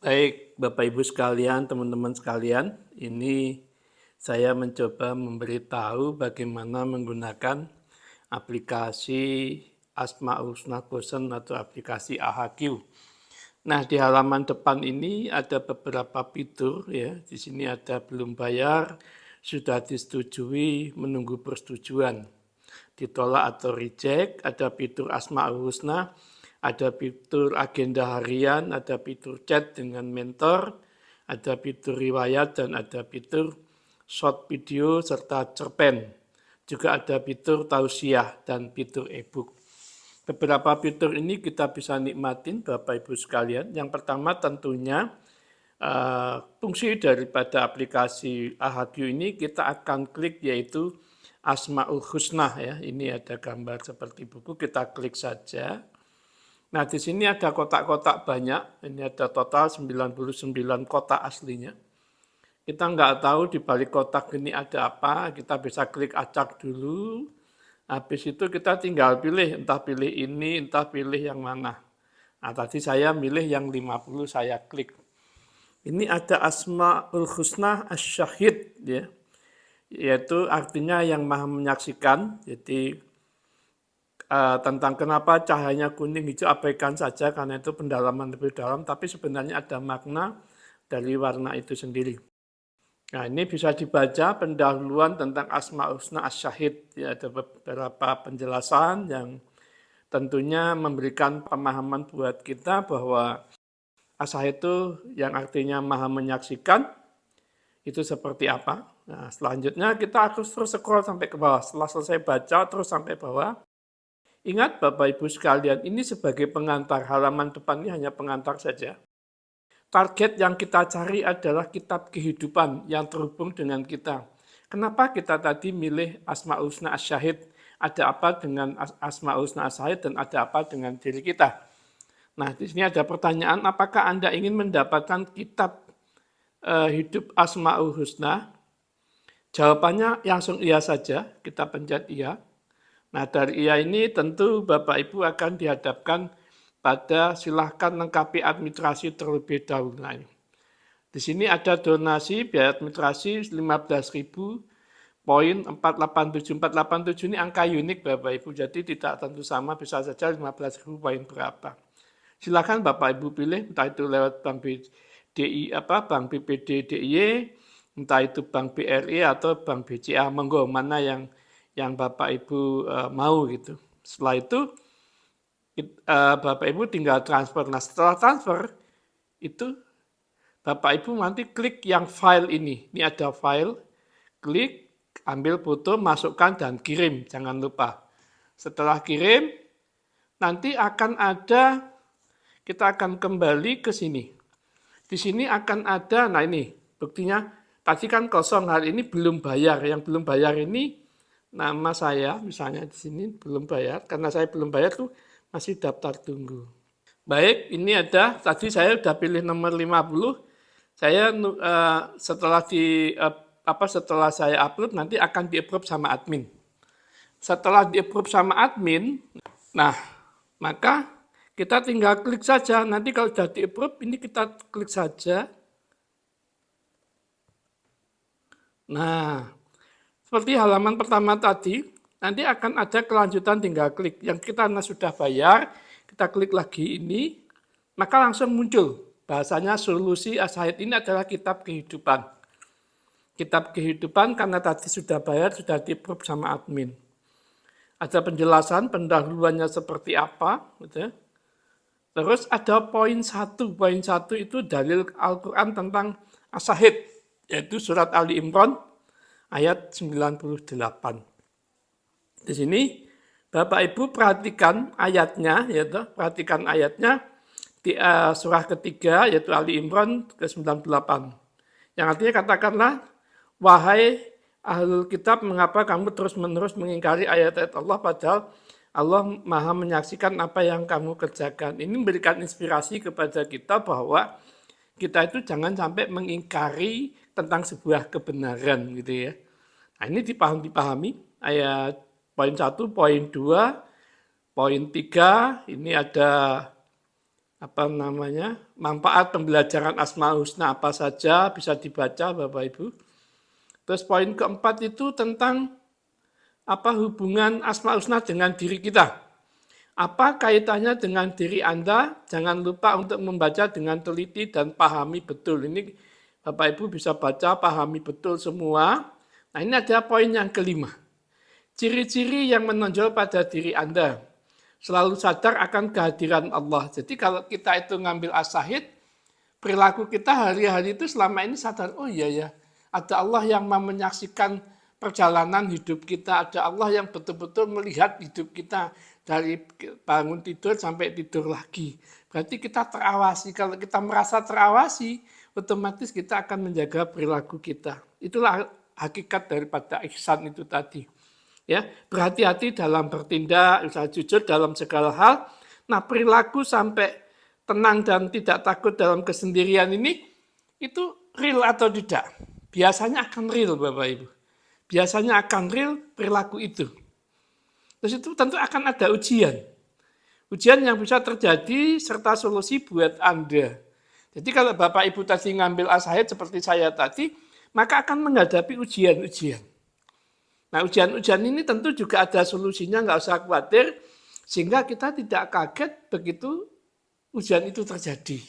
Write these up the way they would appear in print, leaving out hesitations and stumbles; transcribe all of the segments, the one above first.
Baik, Bapak Ibu sekalian, teman-teman sekalian, ini saya mencoba memberitahu bagaimana menggunakan aplikasi Asmaul Husna Question atau aplikasi AHQ. Nah, di halaman depan ini ada beberapa fitur ya. Di sini ada belum bayar, sudah disetujui, menunggu persetujuan, ditolak atau reject, ada fitur Asmaul Husna, ada fitur agenda harian, ada fitur chat dengan mentor, ada fitur riwayat, dan ada fitur short video serta cerpen. Juga ada fitur tausiah dan fitur e-book. Beberapa fitur ini kita bisa nikmatin Bapak Ibu sekalian. Yang pertama tentunya fungsi daripada aplikasi AHQ ini kita akan klik yaitu Asmaul Husna ya. Ini ada gambar seperti buku, kita klik saja. Nah, di sini ada kotak-kotak banyak. Ini ada total 99 kotak aslinya. Kita nggak tahu di balik kotak ini ada apa. Kita bisa klik acak dulu. Habis itu kita tinggal pilih, entah pilih ini, entah pilih yang mana. Nah, tadi saya milih yang 50, saya klik. Ini ada Asmaul Husna Asy-Syahid, ya. Yaitu artinya yang maha menyaksikan. Jadi tentang kenapa cahayanya kuning hijau abaikan saja karena itu pendalaman lebih dalam, tapi sebenarnya ada makna dari warna itu sendiri. Nah, ini bisa dibaca pendahuluan tentang Asmaul Husna Asy-Syahid. Ya, ada beberapa penjelasan yang tentunya memberikan pemahaman buat kita bahwa Asy-Syahid itu yang artinya maha menyaksikan, itu seperti apa. Nah, selanjutnya kita harus terus scroll sampai ke bawah. Setelah selesai baca, terus sampai bawah. Ingat Bapak Ibu sekalian, ini sebagai pengantar, halaman depan ini hanya pengantar saja. Target yang kita cari adalah kitab kehidupan yang terhubung dengan kita. Kenapa kita tadi milih Asmaul Husna Asy-Syahid? Ada apa dengan Asmaul Husna Asy-Syahid dan ada apa dengan diri kita? Nah, di sini ada pertanyaan, apakah Anda ingin mendapatkan kitab hidup Asmaul Husna? Jawabannya langsung iya saja, kita pencet iya. Nah, dari iya ini tentu Bapak Ibu akan dihadapkan pada silahkan lengkapi administrasi terlebih dahulu. Nah, di sini ada donasi biaya administrasi 15.000 poin 487. 487 ini angka unik Bapak Ibu, jadi tidak tentu sama, bisa saja 15.000 poin berapa. Silakan Bapak Ibu pilih, entah itu lewat Bank BDI Bank BPD DIY, entah itu Bank BRI atau Bank BCA, monggo mana yang Bapak Ibu mau gitu. Setelah itu Bapak Ibu tinggal transfer. Nah, setelah transfer itu Bapak Ibu nanti klik yang file ini. Ini ada file, klik, ambil foto, masukkan dan kirim. Jangan lupa. Setelah kirim, nanti akan ada, kita akan kembali ke sini. Di sini akan ada, nah ini buktinya tadi kan kosong, hari ini belum bayar. Yang belum bayar ini nama saya, misalnya di sini belum bayar, karena saya belum bayar tuh masih daftar tunggu. Baik, ini ada, tadi saya sudah pilih nomor 50, saya setelah saya upload nanti akan di-approve sama admin. Setelah di-approve sama admin, nah maka kita tinggal klik saja, nanti kalau sudah di-approve ini kita klik saja. Nah, seperti halaman pertama tadi, nanti akan ada kelanjutan tinggal klik. Yang kita sudah bayar, kita klik lagi ini, maka langsung muncul. Bahasanya solusi Asy-Syahid ini adalah kitab kehidupan. Kitab kehidupan karena tadi sudah bayar, sudah di-approve sama admin. Ada penjelasan pendahuluannya seperti apa. Gitu. Terus ada poin 1. Poin 1 itu dalil Al-Quran tentang Asy-Syahid, yaitu surat Ali Imran ayat 98. Di sini Bapak Ibu perhatikan ayatnya, yaitu perhatikan ayatnya di surah ketiga yaitu Ali Imran ke-98. Yang artinya katakanlah, wahai ahlul kitab, mengapa kamu terus-menerus mengingkari ayat-ayat Allah padahal Allah maha menyaksikan apa yang kamu kerjakan. Ini memberikan inspirasi kepada kita bahwa kita itu jangan sampai mengingkari tentang sebuah kebenaran gitu ya. Nah, ini dipahami ayat poin 1, poin 2, poin 3, ini ada manfaat pembelajaran Asmaul Husna apa saja bisa dibaca Bapak Ibu. Terus poin keempat itu tentang hubungan Asmaul Husna dengan diri kita. Apa kaitannya dengan diri Anda? Jangan lupa untuk membaca dengan teliti dan pahami betul. Ini Bapak Ibu bisa baca, pahami betul semua. Nah, ini ada poin yang kelima. Ciri-ciri yang menonjol pada diri Anda. Selalu sadar akan kehadiran Allah. Jadi kalau kita itu ngambil as-syahid, perilaku kita hari-hari itu selama ini sadar, oh iya ya, ada Allah yang mau menyaksikan perjalanan hidup kita, ada Allah yang betul-betul melihat hidup kita dari bangun tidur sampai tidur lagi. Berarti kita terawasi. Kalau kita merasa terawasi, otomatis kita akan menjaga perilaku kita. Itulah hakikat daripada ihsan itu tadi. Ya, berhati-hati dalam bertindak, usaha jujur dalam segala hal. Nah, perilaku sampai tenang dan tidak takut dalam kesendirian ini, itu real atau tidak? Biasanya akan real, Bapak Ibu. Biasanya akan real perilaku itu. Terus itu tentu akan ada ujian. Ujian yang bisa terjadi serta solusi buat Anda. Jadi kalau Bapak Ibu tadi ngambil as-syahid seperti saya tadi, maka akan menghadapi ujian-ujian. Nah, ujian-ujian ini tentu juga ada solusinya, nggak usah khawatir, sehingga kita tidak kaget begitu ujian itu terjadi.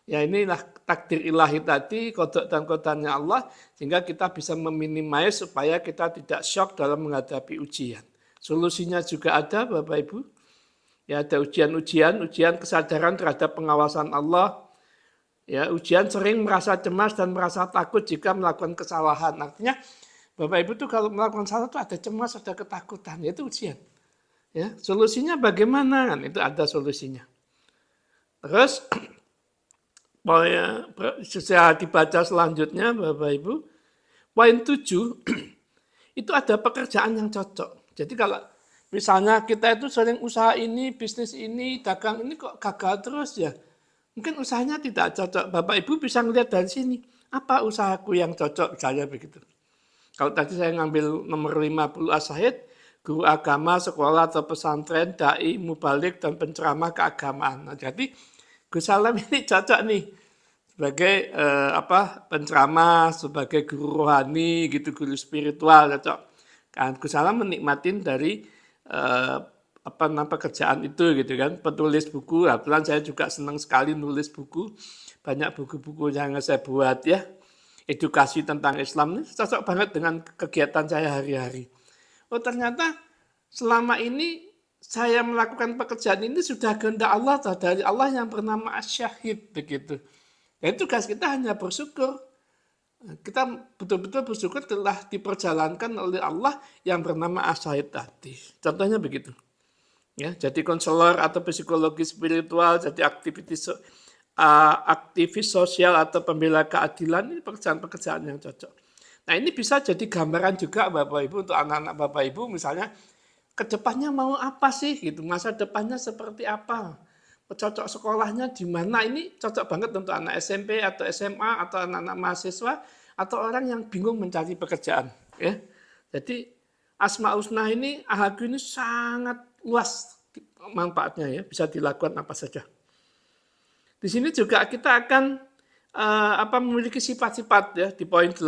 Ya, inilah takdir ilahi tadi, kodok dan kodarnya Allah, sehingga kita bisa meminimais supaya kita tidak shock dalam menghadapi ujian. Solusinya juga ada, Bapak Ibu. Ya, ada ujian-ujian, ujian kesadaran terhadap pengawasan Allah. Ya, ujian sering merasa cemas dan merasa takut jika melakukan kesalahan. Artinya, Bapak Ibu tuh kalau melakukan salah tuh ada cemas, ada ketakutan, itu ujian. Ya, solusinya bagaimana? Kan itu ada solusinya. Terus saya dibaca selanjutnya Bapak Ibu. Poin 7 itu ada pekerjaan yang cocok. Jadi kalau misalnya kita itu sering usaha ini, bisnis ini, dagang ini kok gagal terus ya. Mungkin usahanya tidak cocok. Bapak Ibu bisa melihat dari sini. Apa usahaku yang cocok? Misalnya begitu. Kalau tadi saya ngambil nomor 50 as-syahid, guru agama, sekolah atau pesantren, dai, mubalik, dan penceramah keagamaan. Nah, jadi Gus Salam ini cocok nih sebagai penceramah, sebagai guru rohani, gitu, guru spiritual cocok. Kan Gus Salam menikmatin dari pekerjaan itu gitu kan, penulis buku. Kebetulan saya juga senang sekali nulis buku, banyak buku-buku yang saya buat ya. Edukasi tentang Islam ini cocok banget dengan kegiatan saya hari-hari. Oh ternyata selama ini saya melakukan pekerjaan ini sudah kehendak Allah atau dari Allah yang bernama Asy-Syahid begitu. Dan tugas kita hanya bersyukur. Kita betul-betul bersyukur telah diperjalankan oleh Allah yang bernama Asy-Syahid tadi. Contohnya begitu. Ya, jadi konselor atau psikologi spiritual, jadi aktivis sosial atau pembela keadilan, ini pekerjaan-pekerjaan yang cocok. Nah ini bisa jadi gambaran juga Bapak Ibu untuk anak-anak Bapak Ibu misalnya kedepannya mau apa sih gitu, masa depannya seperti apa, cocok sekolahnya di mana, ini cocok banget untuk anak SMP atau SMA atau anak-anak mahasiswa atau orang yang bingung mencari pekerjaan. Ya. Jadi Asmaul Husna ini, Ahagu ini sangat luas manfaatnya ya, bisa dilakukan apa saja. Di sini juga kita akan memiliki sifat-sifat ya di poin 8,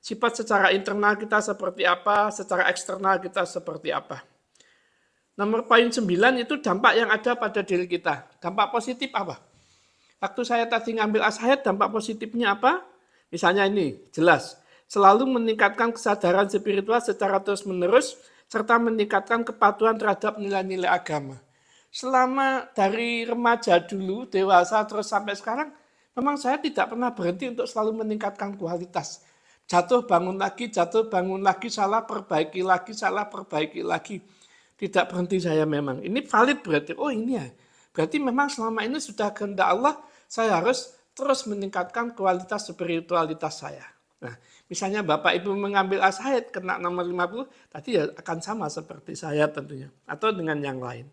sifat secara internal kita seperti apa, secara eksternal kita seperti apa. Nomor poin 9 itu dampak yang ada pada diri kita. Dampak positif apa? Waktu saya tadi ngambil as-syahid, dampak positifnya apa? Misalnya ini, jelas. Selalu meningkatkan kesadaran spiritual secara terus-menerus, serta meningkatkan kepatuhan terhadap nilai-nilai agama. Selama dari remaja dulu, dewasa, terus sampai sekarang, memang saya tidak pernah berhenti untuk selalu meningkatkan kualitas. Jatuh bangun lagi, salah perbaiki lagi, salah perbaiki lagi. Tidak berhenti saya memang. Ini valid berarti, oh ini ya. Berarti memang selama ini sudah kehendak Allah, saya harus terus meningkatkan kualitas spiritualitas saya. Nah, misalnya Bapak Ibu mengambil as-syahid, kena nomor 50, tadi ya akan sama seperti saya tentunya. Atau dengan yang lain.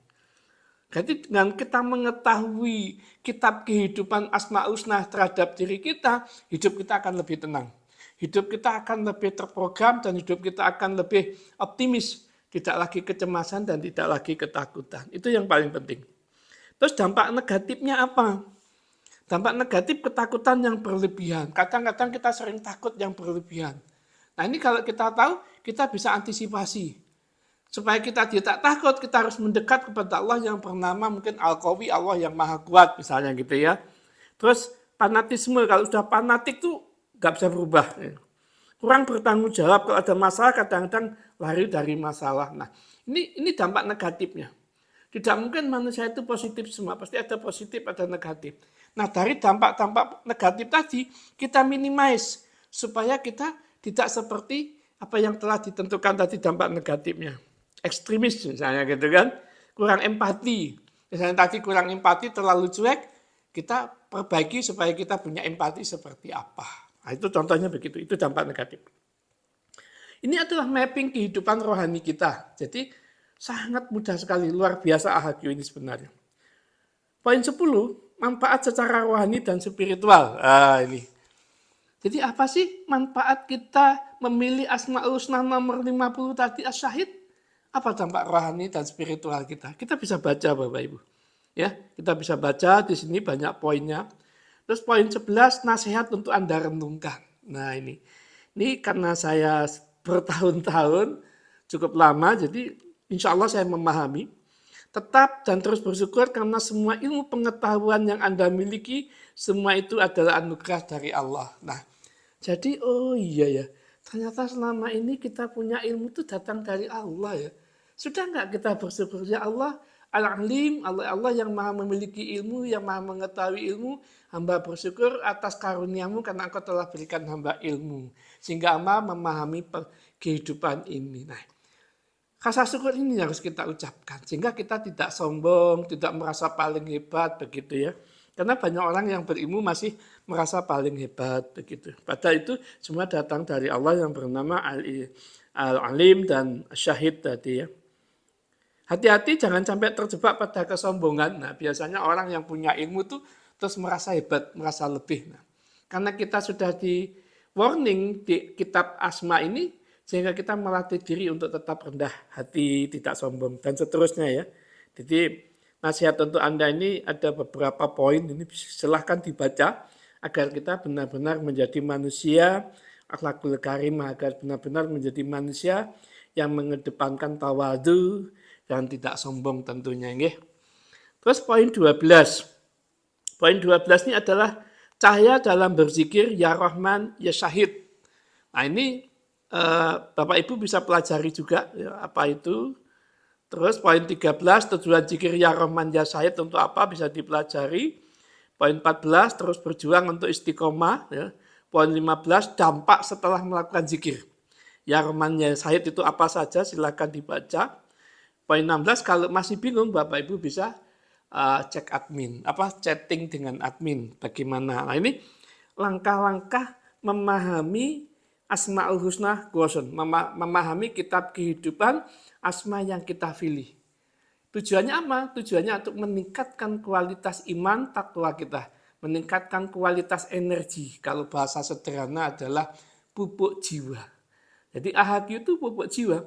Jadi dengan kita mengetahui kitab kehidupan Asmaul Husna terhadap diri kita, hidup kita akan lebih tenang. Hidup kita akan lebih terprogram dan hidup kita akan lebih optimis. Tidak lagi kecemasan dan tidak lagi ketakutan. Itu yang paling penting. Terus dampak negatifnya apa? Dampak negatif ketakutan yang berlebihan. Kadang-kadang kita sering takut yang berlebihan. Nah ini kalau kita tahu, kita bisa antisipasi. Supaya kita tidak takut, kita harus mendekat kepada Allah yang bernama mungkin Al-Qawi, Allah yang maha kuat misalnya gitu ya. Terus fanatisme, kalau sudah fanatik tuh nggak bisa berubah. Kurang bertanggung jawab, kalau ada masalah kadang-kadang lari dari masalah. Nah ini dampak negatifnya. Tidak mungkin manusia itu positif semua, pasti ada positif, ada negatif. Nah dari dampak-dampak negatif tadi, kita minimize supaya kita tidak seperti apa yang telah ditentukan tadi dampak negatifnya. Ekstremis misalnya gitu kan, kurang empati. Misalnya tadi kurang empati, terlalu cuek, kita perbaiki supaya kita punya empati seperti apa. Nah itu contohnya begitu, itu dampak negatif. Ini adalah mapping kehidupan rohani kita. Jadi sangat mudah sekali, luar biasa AHQ ini sebenarnya. Poin 10, manfaat secara rohani dan spiritual. Ini. Jadi apa sih manfaat kita memilih Asmaul Husna nomor 50 tadi As-Syahid? Apa dampak rohani dan spiritual kita? Kita bisa baca Bapak Ibu. Ya, kita bisa baca di sini banyak poinnya. Terus poin 11 nasihat untuk Anda renungkan. Nah, ini karena saya bertahun-tahun cukup lama, jadi insya Allah saya memahami. Tetap dan terus bersyukur karena semua ilmu pengetahuan yang Anda miliki, semua itu adalah anugerah dari Allah. Nah, jadi oh iya ya, ternyata selama ini kita punya ilmu itu datang dari Allah ya. Sudah nggak kita bersyukur ya Allah, Al-Alim, Allah yang maha memiliki ilmu, yang maha mengetahui ilmu, hamba bersyukur atas karuniamu karena engkau telah berikan hamba ilmu. Sehingga hamba memahami kehidupan ini. Nah, rasa syukur ini harus kita ucapkan. Sehingga kita tidak sombong, tidak merasa paling hebat begitu ya. Karena banyak orang yang berilmu masih merasa paling hebat begitu. Padahal itu semua datang dari Allah yang bernama Al-Alim dan Syahid tadi ya. Hati-hati jangan sampai terjebak pada kesombongan. Nah, biasanya orang yang punya ilmu tuh terus merasa hebat, merasa lebih. Nah, karena kita sudah di warning di kitab Asma ini, sehingga kita melatih diri untuk tetap rendah hati, tidak sombong, dan seterusnya ya. Jadi nasihat untuk Anda ini ada beberapa poin, ini silahkan dibaca agar kita benar-benar menjadi manusia akhlakul karim, agar benar-benar menjadi manusia yang mengedepankan tawadu dan tidak sombong tentunya. Nggih. Terus poin 12. Poin 12 ini adalah cahaya dalam berzikir ya Rahman ya Syahid. Nah ini Bapak Ibu bisa pelajari juga ya, apa itu. Terus poin 13 tujuan zikir ya Rahman ya Syahid untuk apa bisa dipelajari. Poin 14 terus berjuang untuk istiqomah ya. Poin 15 dampak setelah melakukan zikir. Ya Rahman ya Syahid itu apa saja silakan dibaca. Poin 16 kalau masih bingung Bapak Ibu bisa cek admin, chatting dengan admin bagaimana. Nah ini langkah-langkah memahami Asmaul Husna Quran, memahami kitab kehidupan asma yang kita pilih. Tujuannya apa? Tujuannya untuk meningkatkan kualitas iman takwa kita, meningkatkan kualitas energi. Kalau bahasa sederhana adalah pupuk jiwa. Jadi AHQ itu pupuk jiwa.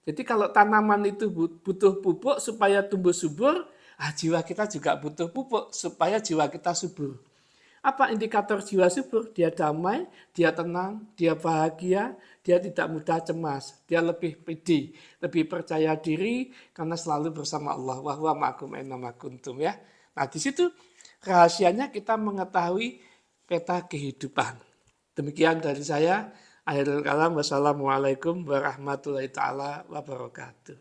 Jadi kalau tanaman itu butuh pupuk supaya tumbuh subur, jiwa kita juga butuh pupuk supaya jiwa kita subur. Apa indikator jiwa subur? Dia damai, dia tenang, dia bahagia, dia tidak mudah cemas, dia lebih pede, lebih percaya diri karena selalu bersama Allah. Wa huwa ma'akum aina ma kuntum ya. Nah, di situ rahasianya kita mengetahui peta kehidupan. Demikian dari saya. Akhirul kalam, wassalamualaikum warahmatullahi taala wabarakatuh.